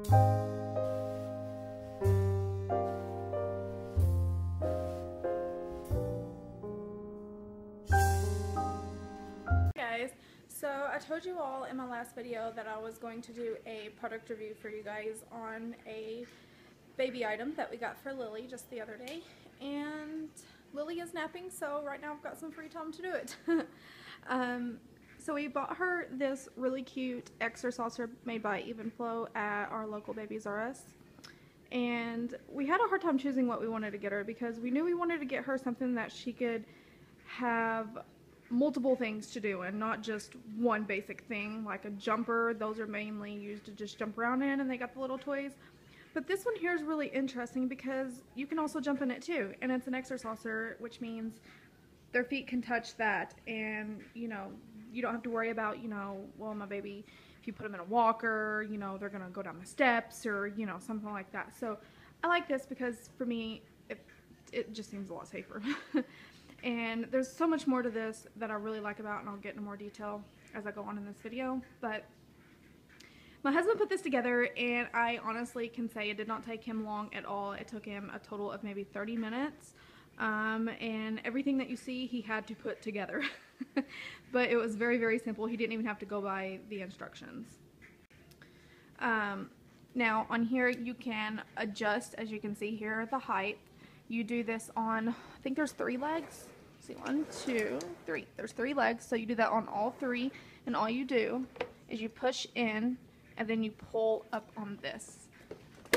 So I told you all in my last video that I was going to do a product review for you guys on a baby item that we got for Lily just the other day, and Lily is napping, so right now I've got some free time to do it. So we bought her this really cute Exersaucer made by EvenFlo at our local Babies R Us, and we had a hard time choosing what we wanted to get her because we knew we wanted to get her something that she could have multiple things to do and not just one basic thing like a jumper. Those are mainly used to just jump around in, and they got the little toys. But this one here is really interesting because you can also jump in it too, and it's an Exersaucer, which means their feet can touch that, and you know, you don't have to worry about, you know, well, my baby, if you put them in a walker, you know, they're gonna go down the steps or, you know, something like that. So I like this because for me it just seems a lot safer. And there's so much more to this that I really like about, and I'll get into more detail as I go on in this video. But my husband put this together, and I honestly can say it did not take him long at all. It took him a total of maybe 30 minutes. And everything that you see he had to put together. But it was very, very simple. He didn't even have to go by the instructions. Now on here you can adjust, as you can see here, the height. You do this on, I think there's 3 legs. Let's see, 1, 2, 3. There's 3 legs, so you do that on all 3, and all you do is you push in, and then you pull up on this,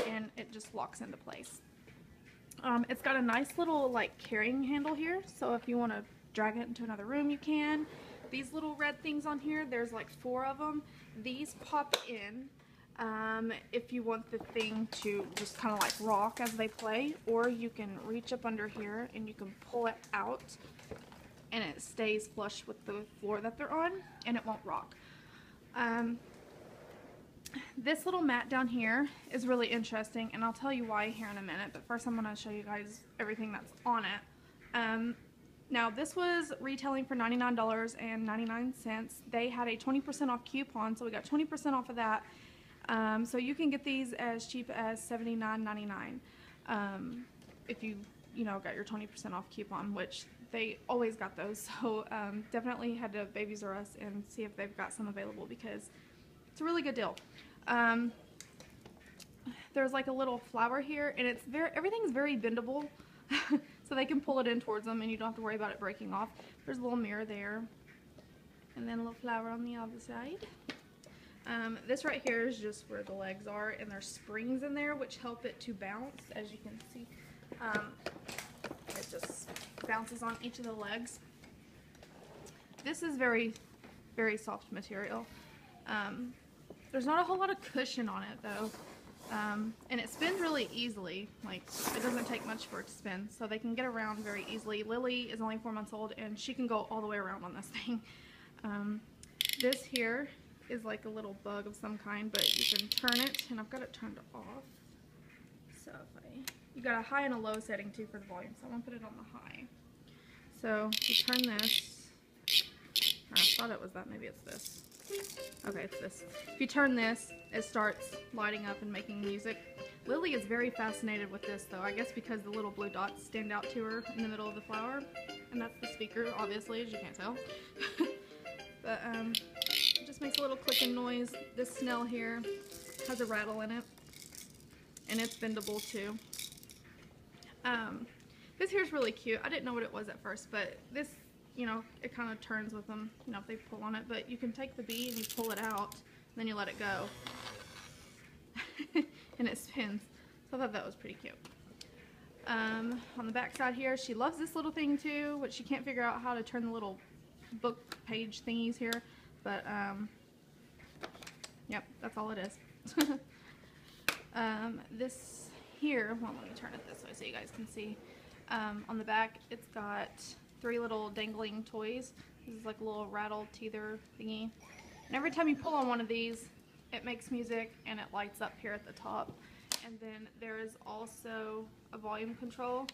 and it just locks into place. It's got a nice little like carrying handle here, so if you want to drag it into another room, you can. These little red things on here, there's like 4 of them. These pop in. If you want the thing to just kind of like rock as they play, or you can reach up under here and you can pull it out and it stays flush with the floor that they're on and it won't rock. This little mat down here is really interesting, and I'll tell you why here in a minute, but first I'm going to show you guys everything that's on it. Now this was retailing for $99.99. They had a 20% off coupon, so we got 20% off of that. So you can get these as cheap as $79.99 if you got your 20% off coupon, which they always got those. So definitely head to Babies R Us and see if they've got some available because it's a really good deal. There's like a little flower here, and everything's very bendable, so they can pull it in towards them, and you don't have to worry about it breaking off. There's a little mirror there, and then a little flower on the other side. This right here is just where the legs are, and there's springs in there which help it to bounce. As you can see, it just bounces on each of the legs. This is very, very soft material. There's not a whole lot of cushion on it though, and it spins really easily. Like, it doesn't take much for it to spin, so they can get around very easily. Lily is only 4 months old, and she can go all the way around on this thing. This here is like a little bug of some kind, but you can turn it, and I've got it turned off. So you got a high and a low setting too for the volume, so I'm gonna put it on the high. So you turn this. I thought it was that, maybe it's this. Okay, it's this. If you turn this, it starts lighting up and making music. Lily is very fascinated with this though, I guess because the little blue dots stand out to her in the middle of the flower, and that's the speaker, obviously, as you can't tell. But it just makes a little clicking noise. This snell here has a rattle in it, and it's bendable too. This here's really cute. I didn't know what it was at first, but this, you know, it kind of turns with them, you know, if they pull on it, but you can take the bee and you pull it out, and then you let it go. And it spins. So I thought that was pretty cute. On the back side here, she loves this little thing too, which she can't figure out how to turn the little book page thingies here, but yep, that's all it is. This here, well, let me turn it this way so you guys can see. On the back, it's got 3 little dangling toys. This is like a little rattle teether thingy, and every time you pull on one of these, it makes music and it lights up here at the top. And then there is also a volume control,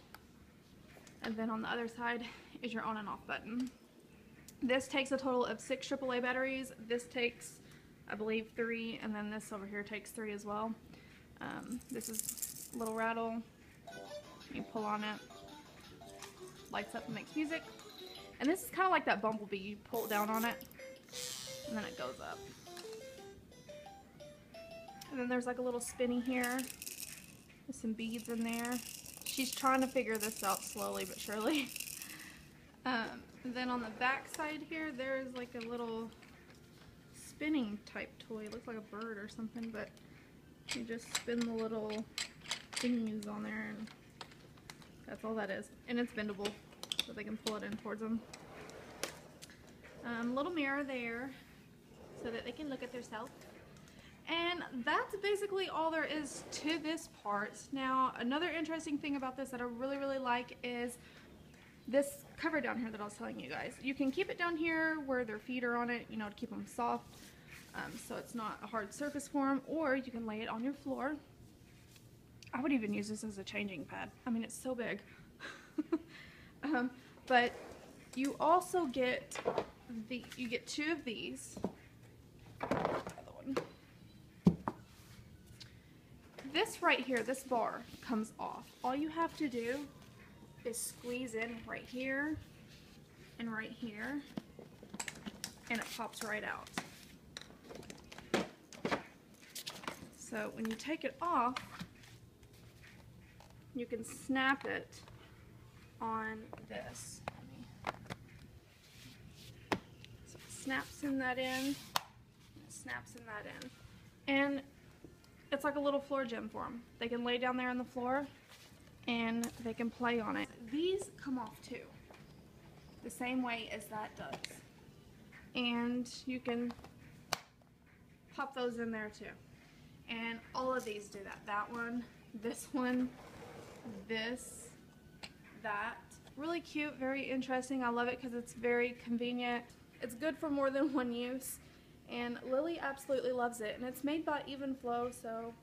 and then on the other side is your on and off button. This takes a total of 6 AAA batteries. This takes, I believe, 3, and then this over here takes 3 as well. This is a little rattle. You pull on it, lights up and makes music. And this is kind of like that Bumblebee. You pull down on it, and then it goes up. And then there's like a little spinny here with some beads in there. She's trying to figure this out slowly but surely. And then on the back side here, there's like a little spinning type toy. It looks like a bird or something, but you just spin the little thingies on there, and that's all that is. And it's bendable, so they can pull it in towards them. Little mirror there, so that they can look at themselves. And that's basically all there is to this part. Now, another interesting thing about this that I really, really like is this cover down here that I was telling you guys. You can keep it down here where their feet are on it, you know, to keep them soft, so it's not a hard surface for them, or you can lay it on your floor. I would even use this as a changing pad. I mean, it's so big. But you also get two of these. This right here, this bar comes off. All you have to do is squeeze in right here and right here, and it pops right out. So when you take it off, you can snap it on this. So it snaps in that end, and it snaps in that end. And it's like a little floor gym for them. They can lay down there on the floor and they can play on it. These come off too, the same way as that does. And you can pop those in there too. And all of these do that. That one, this, that. Really cute, very interesting. I love it because it's very convenient. It's good for more than one use. And Lily absolutely loves it. And it's made by EvenFlo, so,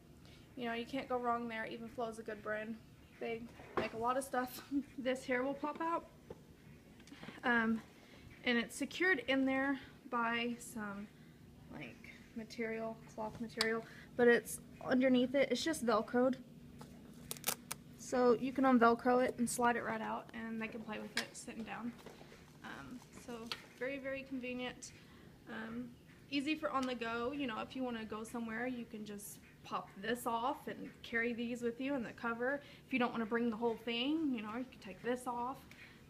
you know, you can't go wrong there. EvenFlo is a good brand. They make a lot of stuff. This here will pop out. And it's secured in there by some, like, material, cloth material. But it's underneath it. It's just Velcroed. So you can unvelcro it and slide it right out, and they can play with it sitting down. So very, very convenient. Easy for on the go. You know, if you want to go somewhere, you can just pop this off and carry these with you and the cover. If you don't want to bring the whole thing, you know, you can take this off.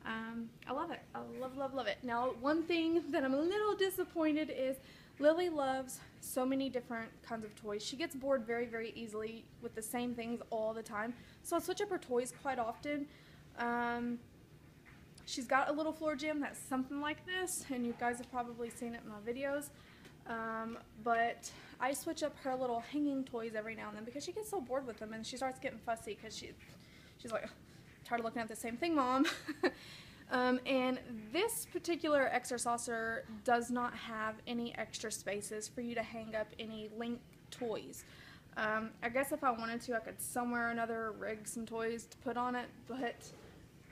I love it. I love, love, love it. Now, one thing that I'm a little disappointed is Lily loves so many different kinds of toys. She gets bored very, very easily with the same things all the time. So I switch up her toys quite often. She's got a little floor gym that's something like this, and you guys have probably seen it in my videos. But I switch up her little hanging toys every now and then because she gets so bored with them, and she starts getting fussy because she's like, tired of looking at the same thing, Mom. And this particular Exersaucer does not have any extra spaces for you to hang up any Link toys. I guess if I wanted to, I could somewhere or another rig some toys to put on it, but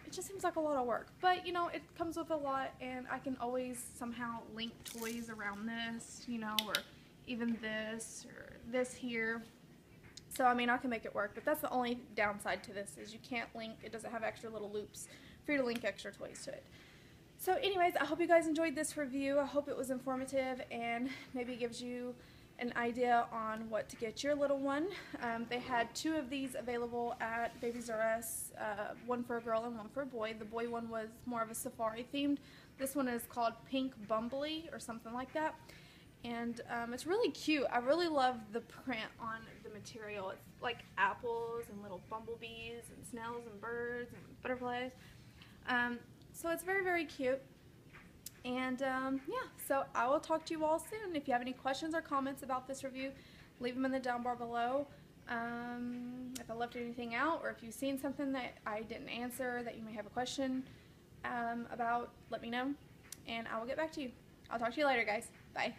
it just seems like a lot of work. But, you know, it comes with a lot, and I can always somehow link toys around this, you know, or even this or this here. So, I mean, I can make it work, but that's the only downside to this is you can't link. It doesn't have extra little loops for you to link extra toys to it. So, anyways, I hope you guys enjoyed this review. I hope it was informative and maybe gives you an idea on what to get your little one. They had two of these available at Babies R Us, one for a girl and one for a boy. The boy one was more of a safari themed. This one is called Pink Bumbly or something like that. And it's really cute. I really love the print on the material. It's like apples and little bumblebees and snails and birds and butterflies. So it's very, very cute. And yeah, so I will talk to you all soon. If you have any questions or comments about this review, leave them in the down bar below. If I left anything out, or if you've seen something that I didn't answer that you may have a question about, let me know, and I will get back to you. I'll talk to you later, guys. Bye.